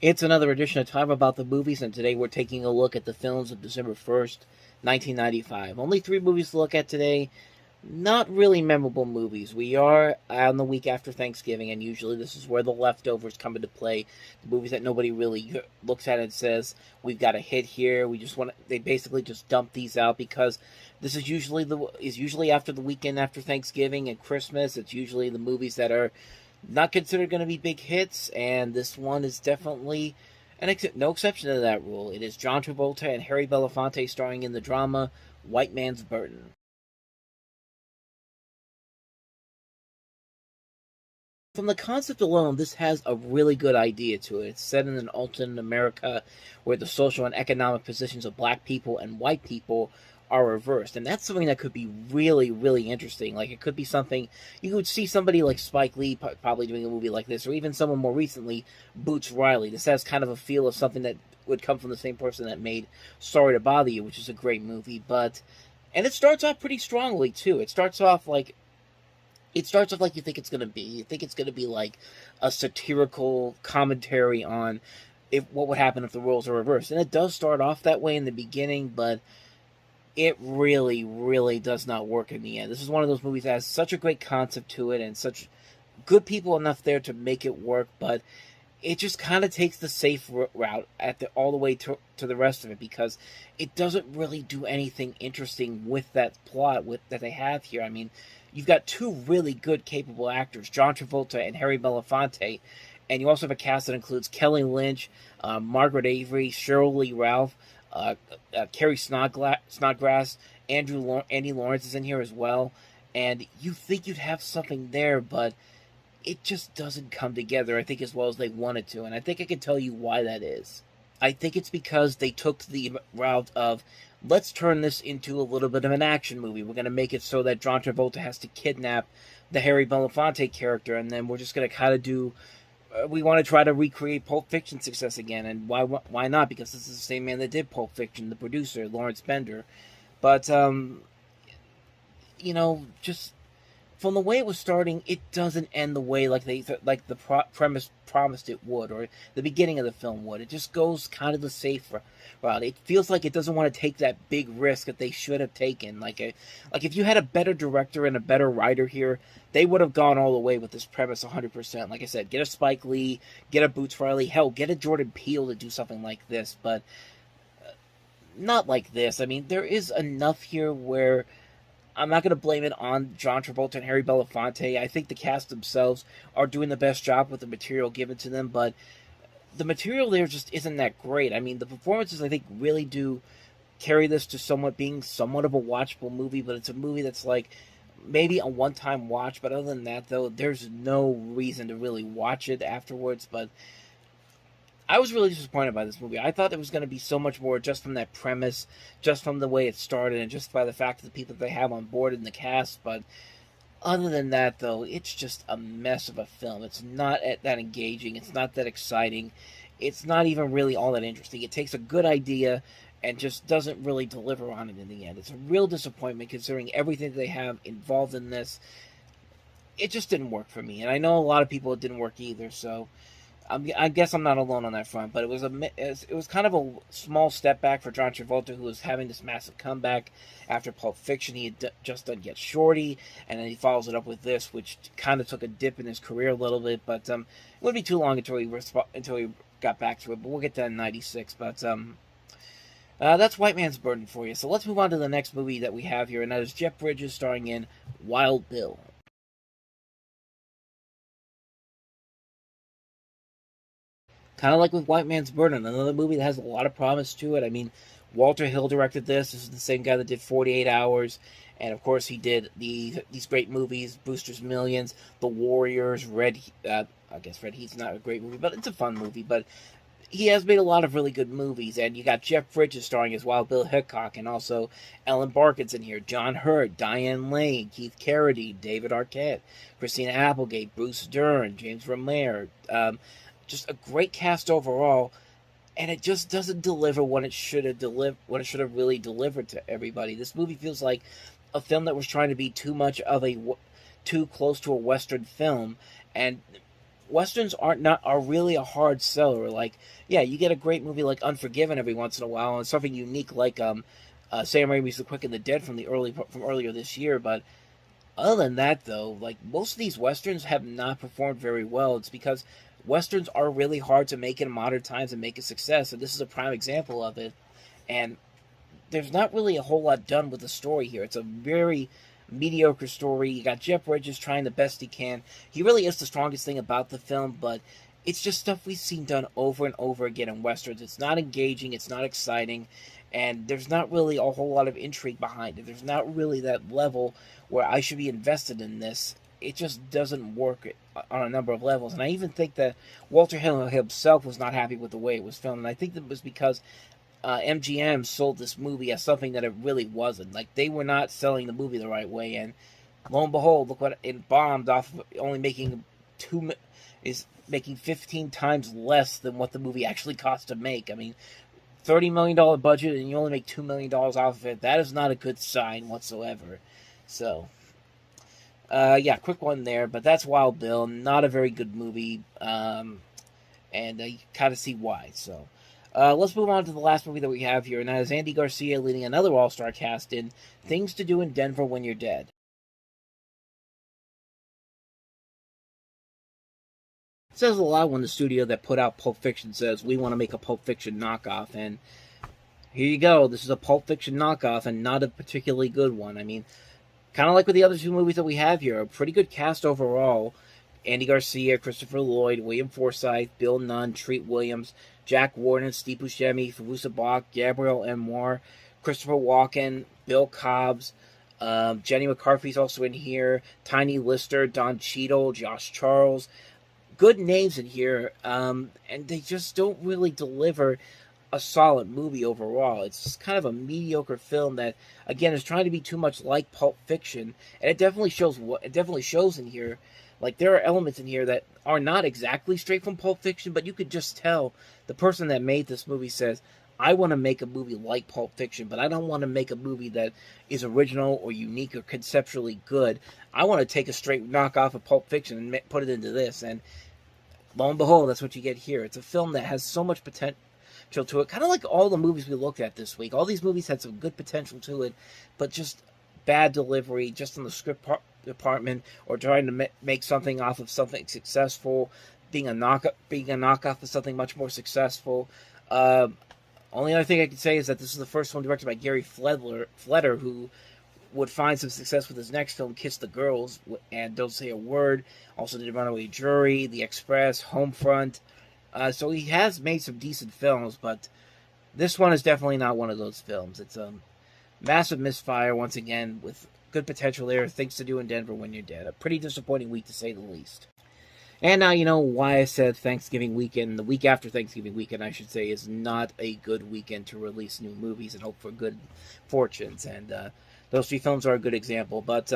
It's another edition of Time About the Movies, and today we're taking a look at the films of December 1st, 1995. Only three movies to look at today. Not really memorable movies. We are on the week after Thanksgiving, and usually this is where the leftovers come into play. The movies that nobody really looks at and says, we've got a hit here. We just want to, they basically just dump these out because this is usually after the weekend after Thanksgiving and Christmas. It's usually the movies that are not considered going to be big hits, and this one is definitely no exception to that rule. It is John Travolta and Harry Belafonte starring in the drama White Man's Burden. From the concept alone, this has a really good idea to it. It's set in an alternate America where the social and economic positions of black people and white people are reversed. And that's something that could be really, really interesting. Like, it could be something, you would see somebody like Spike Lee probably doing a movie like this, or even someone more recently, Boots Riley. This has kind of a feel of something that would come from the same person that made Sorry to Bother You, which is a great movie. And it starts off pretty strongly, too. It starts off like you think it's going to be. You think it's going to be like a satirical commentary on what would happen if the roles are reversed. And it does start off that way in the beginning, but it really, really does not work in the end. This is one of those movies that has such a great concept to it and such good people enough there to make it work, but it just kind of takes the safe route all the way to the rest of it, because it doesn't really do anything interesting with that plot that they have here. I mean, you've got two really good, capable actors, John Travolta and Harry Belafonte, and you also have a cast that includes Kelly Lynch, Margaret Avery, Cheryl Lee Ralph, Carrie Snodgrass, Andy Lawrence is in here as well, and you think you'd have something there, but it just doesn't come together, I think, as well as they wanted to, and I think I can tell you why that is. I think it's because they took the route of, let's turn this into a little bit of an action movie. We're going to make it so that John Travolta has to kidnap the Harry Belafonte character, and then we're just going to kind of do... we want to try to recreate Pulp Fiction success again, and why not? Because this is the same man that did Pulp Fiction, the producer, Lawrence Bender. But, just from the way it was starting, it doesn't end the way the premise promised it would, or the beginning of the film would. It just goes kind of the safe route. It feels like it doesn't want to take that big risk that they should have taken. Like if you had a better director and a better writer here, they would have gone all the way with this premise 100%. Like I said, get a Spike Lee, get a Boots Riley, hell, get a Jordan Peele to do something like this, but not like this. I mean, there is enough here where I'm not going to blame it on John Travolta and Harry Belafonte. I think the cast themselves are doing the best job with the material given to them, but the material there just isn't that great. I mean, the performances, I think, really do carry this to being somewhat of a watchable movie, but it's a movie that's like maybe a one-time watch, but other than that, though, there's no reason to really watch it afterwards. But I was really disappointed by this movie. I thought it was going to be so much more just from that premise, just from the way it started, and just by the fact of the people that they have on board in the cast. But other than that, though, it's just a mess of a film. It's not that engaging. It's not that exciting. It's not even really all that interesting. It takes a good idea and just doesn't really deliver on it in the end. It's a real disappointment considering everything they have involved in this. It just didn't work for me, and I know a lot of people it didn't work either, so I guess I'm not alone on that front, but it was kind of a small step back for John Travolta, who was having this massive comeback after Pulp Fiction. He had just done Get Shorty, and then he follows it up with this, which kind of took a dip in his career a little bit, but it wouldn't be too long until he got back to it, but we'll get to that in 96, but that's White Man's Burden for you. So let's move on to the next movie that we have here, and that is Jeff Bridges starring in Wild Bill. Kind of like with White Man's Burden, another movie that has a lot of promise to it. I mean, Walter Hill directed this. This is the same guy that did 48 Hours. And, of course, he did these great movies, Brewster's Millions, The Warriors, I guess Red Heat's not a great movie, but it's a fun movie. But he has made a lot of really good movies. And you got Jeff Bridges starring as Wild Bill Hickok. And also Ellen Barkin's in here. John Hurt, Diane Lane, Keith Carradine, David Arquette, Christina Applegate, Bruce Dern, James Remare, just a great cast overall, and it just doesn't deliver what it should have really delivered to everybody. This movie feels like a film that was trying to be too close to a Western film, and westerns are really a hard seller. Like, yeah, you get a great movie like Unforgiven every once in a while, and something unique like Sam Raimi's The Quick and the Dead from earlier this year. But other than that, though, like most of these westerns have not performed very well. It's because westerns are really hard to make in modern times and make a success, and this is a prime example of it. And there's not really a whole lot done with the story here. It's a very mediocre story. You got Jeff Bridges trying the best he can. He really is the strongest thing about the film, but it's just stuff we've seen done over and over again in westerns. It's not engaging, it's not exciting, and there's not really a whole lot of intrigue behind it. There's not really that level where I should be invested in this. It just doesn't work on a number of levels. And I even think that Walter Hill himself was not happy with the way it was filmed, and I think that was because MGM sold this movie as something that it really wasn't. Like, they were not selling the movie the right way, and lo and behold, look what it bombed off of, only making 15 times less than what the movie actually cost to make. I mean, $30 million budget and you only make $2 million off of it. That is not a good sign whatsoever. So, yeah, quick one there, but that's Wild Bill. Not a very good movie, and you kind of see why. So, let's move on to the last movie that we have here, and that is Andy Garcia leading another all-star cast in Things to Do in Denver When You're Dead. It says a lot when the studio that put out Pulp Fiction says, we want to make a Pulp Fiction knockoff, and here you go. This is a Pulp Fiction knockoff, and not a particularly good one. I mean, kind of like with the other two movies that we have here, a pretty good cast overall. Andy Garcia, Christopher Lloyd, William Forsythe, Bill Nunn, Treat Williams, Jack Warden, Steve Buscemi, Fairuza Balk, Gabrielle Anwar, Christopher Walken, Bill Cobbs, Jenny McCarthy's also in here, Tiny Lister, Don Cheadle, Josh Charles. Good names in here, and they just don't really deliver a solid movie overall. It's just kind of a mediocre film that, again, is trying to be too much like Pulp Fiction, and it definitely shows in here. Like, there are elements in here that are not exactly straight from Pulp Fiction, but you could just tell the person that made this movie says, I want to make a movie like Pulp Fiction, but I don't want to make a movie that is original or unique or conceptually good. I want to take a straight knockoff of Pulp Fiction and put it into this, and lo and behold, that's what you get here. It's a film that has so much potential to it, kind of like all the movies we looked at this week. All these movies had some good potential to it, but just bad delivery, just in the script department, or trying to make something off of something successful, being a knockoff of something much more successful. Only other thing I can say is that this is the first one directed by Gary Fleder, who would find some success with his next film, Kiss the Girls, and Don't Say a Word. Also did Runaway Jury, The Express, Homefront. So he has made some decent films, but this one is definitely not one of those films. It's a massive misfire, once again, with good potential there. Things to Do in Denver When You're Dead. A pretty disappointing week, to say the least. And now you know why I said Thanksgiving weekend. The week after Thanksgiving weekend, I should say, is not a good weekend to release new movies and hope for good fortunes. And those three films are a good example. But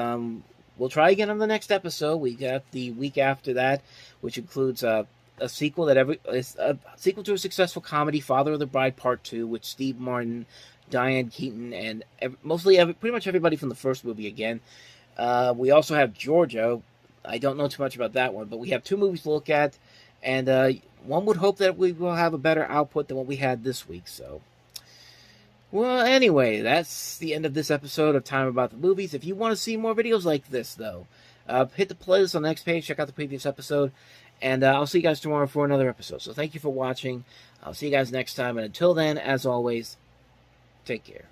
we'll try again on the next episode. We got the week after that, which includes a sequel is a sequel to a successful comedy, Father of the Bride Part 2, with Steve Martin, Diane Keaton, and pretty much everybody from the first movie again. We also have Georgia. I don't know too much about that one, but we have two movies to look at, and one would hope that we will have a better output than what we had this week. So, well, anyway, that's the end of this episode of Time About the Movies. If you want to see more videos like this, though, hit the playlist on the next page, check out the previous episode, and I'll see you guys tomorrow for another episode. So thank you for watching. I'll see you guys next time, and until then, as always, take care.